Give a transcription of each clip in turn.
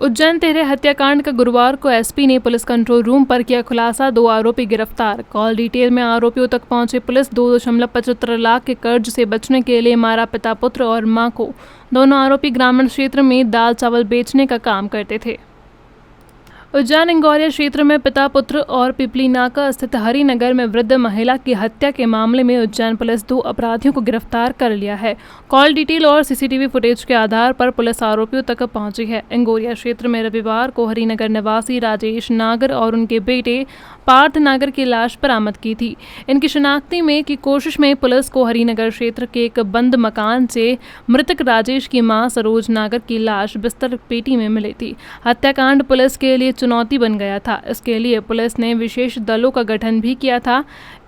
उज्जैन तिहरे हत्याकांड का गुरुवार को एसपी ने पुलिस कंट्रोल रूम पर किया खुलासा। 2 आरोपी गिरफ्तार। कॉल डिटेल में आरोपियों तक पहुंची पुलिस। 2.75 लाख के कर्ज से बचने के लिए मारा पिता पुत्र और मां को। दोनों आरोपी ग्रामीण क्षेत्र में दाल चावल बेचने का काम करते थे। उज्जैन इंगौरिया क्षेत्र में पिता पुत्र और पिपली नाका स्थित हरिनगर में वृद्ध महिला की हत्या के मामले में उज्जैन पुलिस 2 अपराधियों को गिरफ्तार कर लिया है। कॉल डिटेल और सीसीटीवी फुटेज के आधार पर पुलिस आरोपियों तक पहुंची है। इंगौरिया क्षेत्र में रविवार को हरिनगर निवासी राजेश नागर और उनके बेटे पार्थ नागर की लाश बरामद की थी। इनकी शिनाख्ती में की कोशिश में पुलिस को हरिनगर क्षेत्र के एक बंद मकान से मृतक राजेश की मां सरोज नागर की लाश बिस्तर पेटी में मिली थी। हत्याकांड पुलिस के लिए चुनौती बन गया था। इसके लिए पुलिस ने विशेष दलों का गठन भी किया था।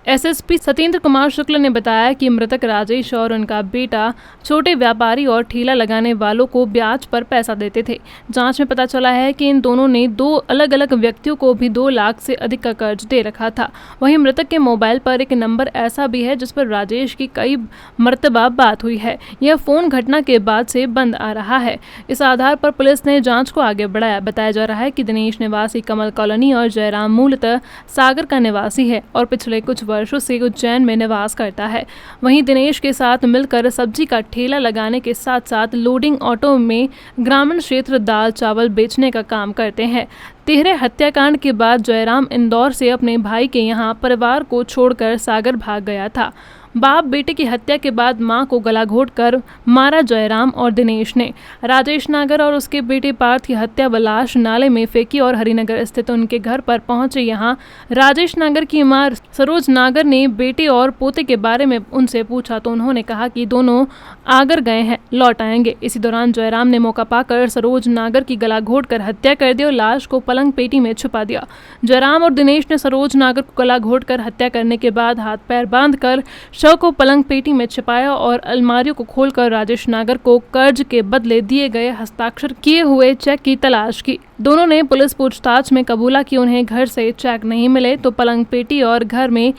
एसएसपी सत्येंद्र कुमार शुक्ल ने बताया कि मृतक राजेश और उनका बेटा छोटे व्यापारी और ठेला लगाने वालों को ब्याज पर पैसा देते थे। जांच में पता चला है कि इन दोनों ने 2 अलग अलग व्यक्तियों को भी 2 लाख से अधिक का कर्ज दे रखा था। वहीं मृतक के मोबाइल पर एक नंबर ऐसा भी है जिस पर राजेश की कई मर्तबा बात हुई है। यह फोन घटना के बाद से बंद आ रहा है। इस आधार पर पुलिस ने जाँच को आगे बढ़ाया। बताया जा रहा है कि दिनेश निवासी कमल कॉलोनी और जयराम मूलतः सागर का निवासी है और पिछले कुछ वर्षों से उज्जैन में निवास करता है। वहीं दिनेश के साथ मिलकर सब्जी का ठेला लगाने के साथ साथ लोडिंग ऑटो में ग्रामीण क्षेत्र दाल चावल बेचने का काम करते हैं। तिहरे हत्याकांड के बाद जयराम इंदौर से अपने भाई के यहां परिवार को छोड़कर सागर भाग गया था। बाप बेटे की हत्या के बाद मां को गला घोंटकर मारा जयराम और दिनेश ने। राजेश नागर और उसके बेटे पार्थ की हत्या व लाश नाले में फेंकी और हरिनगर स्थित उनके घर पर पहुंचे। यहां राजेश नागर की मां सरोज नागर ने बेटे और पोते के बारे में उनसे पूछा तो उन्होंने कहा कि दोनों आगर गए हैं, लौट आएंगे। इसी दौरान जयराम ने मौका पाकर सरोज नागर की गला घोंटकर हत्या कर दी और लाश को पलंग पेटी में छुपा दिया। जयराम और दिनेश ने सरोज नागर को गला घोंटकर हत्या करने के बाद हाथ पैर बांधकर शव को पलंग पेटी में छिपाया और अलमारियों को खोलकर राजेश नागर को कर्ज के बदले दिए गए हस्ताक्षर किए हुए चेक की तलाश की। दोनों ने पुलिस पूछताछ में कबूला कि उन्हें घर से चेक नहीं मिले तो पलंग पेटी और घर में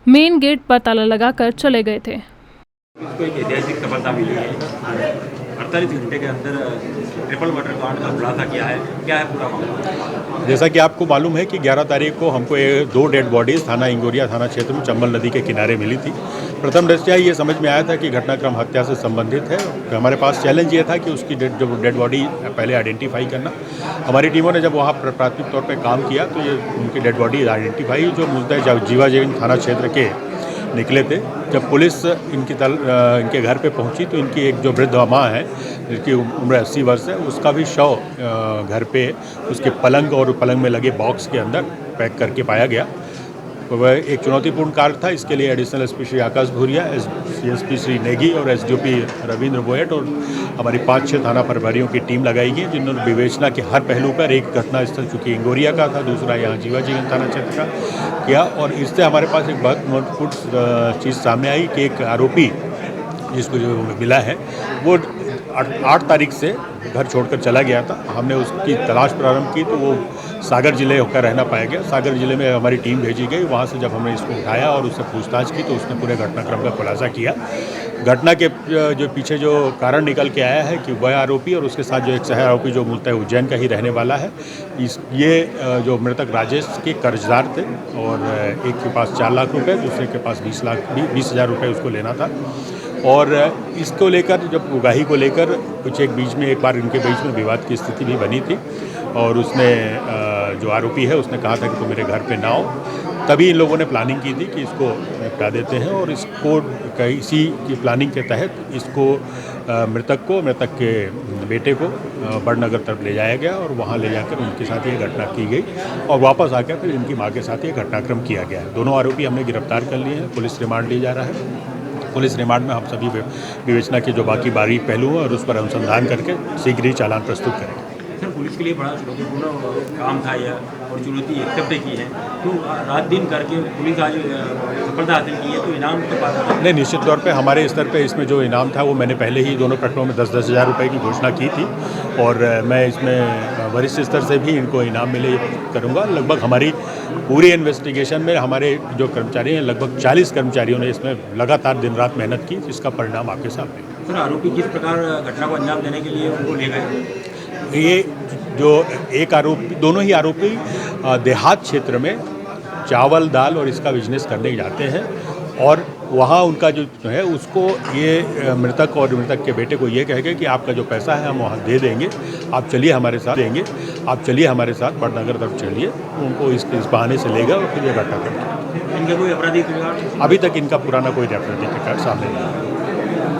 मेन गेट पर ताला लगाकर चले गए थे। इसको एक ऐतिहासिक सफलता मिली है। 48 घंटे के अंदर ट्रिपल मर्डर कांड का खुलासा किया है। क्या है पूरा मामला? जैसा कि आपको मालूम है कि 11 तारीख को हमको 2 डेड बॉडीज़ थाना इंगोरिया थाना क्षेत्र में चंबल नदी के किनारे मिली थी। प्रथम दृष्टया ये समझ में आया था कि घटनाक्रम हत्या से संबंधित है। हमारे पास चैलेंज ये था कि उसकी डेड बॉडी पहले आइडेंटिफाई करना। हमारी टीमों ने जब वहाँ प्राथमिक तौर पर काम किया तो ये उनकी डेड बॉडी आइडेंटिफाई जो मूलतः जीवाजीवन थाना क्षेत्र के निकले थे। जब पुलिस इनके घर पे पहुंची तो इनकी एक जो वृद्ध माँ है जिसकी उम्र 80 वर्ष है, उसका भी शव घर पे उसके पलंग और पलंग में लगे बॉक्स के अंदर पैक करके पाया गया। वह एक चुनौतीपूर्ण कार्य था। इसके लिए additional SP Shri Akash Bhuria, CSP Shri Negi और एसडीओपी रविंद्र बोयट और हमारी 5-6 थाना प्रभारियों की टीम लगाई गई, जिन्होंने विवेचना के हर पहलू पर एक घटनास्थल चूँकि इंगोरिया का था, दूसरा यहाँ जीवाजीवन थाना क्षेत्र का किया। और इससे हमारे पास एक बहुत महत्वपूर्ण चीज़ सामने आई कि एक आरोपी जिसको जो मिला है वो 8 तारीख से घर छोड़कर चला गया था। हमने उसकी तलाश प्रारंभ की तो वो सागर जिले होकर रहना पाया गया। सागर जिले में हमारी टीम भेजी गई। वहाँ से जब हमने इसको उठाया और उससे पूछताछ की तो उसने पूरे घटनाक्रम का खुलासा किया। घटना के जो पीछे जो कारण निकल के आया है कि वह आरोपी और उसके साथ जो एक सह आरोपी जो मूलतः उज्जैन का ही रहने वाला है, ये जो मृतक राजेश के कर्जदार थे और एक के पास 4 लाख रुपये, दूसरे के पास 20,000 रुपये उसको लेना था। और इसको लेकर जब उगाही को लेकर कुछ एक बार इनके बीच में विवाद की स्थिति भी बनी थी और उसने जो आरोपी है उसने कहा था कि तो मेरे घर पे ना आओ। तभी इन लोगों ने प्लानिंग की थी कि इसको निपटा देते हैं और इसको इसी की प्लानिंग के तहत इसको मृतक के बेटे को बड़नगर तरफ ले जाया गया और वहाँ ले जाकर उनके साथ ये घटना की गई और वापस आकर फिर इनकी माँ के साथ ये घटनाक्रम किया गया। दोनों आरोपी हमने गिरफ्तार कर लिए हैं। पुलिस रिमांड ली जा रहा है। पुलिस रिमांड में हम सभी विवेचना के जो बाकी बारीक पहलू हैं और उस पर अनुसंधान करके शीघ्र ही चालान प्रस्तुत करेंगे। सर, पुलिस के लिए बड़ा चुनौतीपूर्ण काम था यह और चुनौती एक्सेप्ट की है तो रात दिन करके पुलिस आज सफलता हासिल की है तो इनाम के पास नहीं, निश्चित तौर पे हमारे स्तर पे इसमें जो इनाम था वो मैंने पहले ही दोनों प्रकरणों में 10-10 हज़ार रुपये की घोषणा की थी और मैं इसमें वरिष्ठ स्तर से भी इनको इनाम मिले करूँगा। लगभग हमारी पूरी इन्वेस्टिगेशन में हमारे जो कर्मचारी हैं लगभग 40 कर्मचारियों ने इसमें लगातार दिन रात मेहनत की, जिसका परिणाम आपके सामने। सर, आरोपी किस प्रकार घटना को अंजाम देने के लिए उनको ले गए? ये जो एक आरोपी, दोनों ही आरोपी देहात क्षेत्र में चावल दाल और इसका बिजनेस करने जाते हैं और वहाँ उनका जो है उसको ये मृतक और मृतक के बेटे को ये कह के कि आपका जो पैसा है हम वहाँ दे देंगे, आप चलिए हमारे साथ देंगे, आप चलिए हमारे साथ बड़नगर तरफ चलिए। उनको इस बहाने से ले गए और फिर ये घटना कर। इनका कोई आपराधिक रिकॉर्ड? अभी तक इनका पुराना कोई आपराधिक रिकॉर्ड सामने नहीं आया।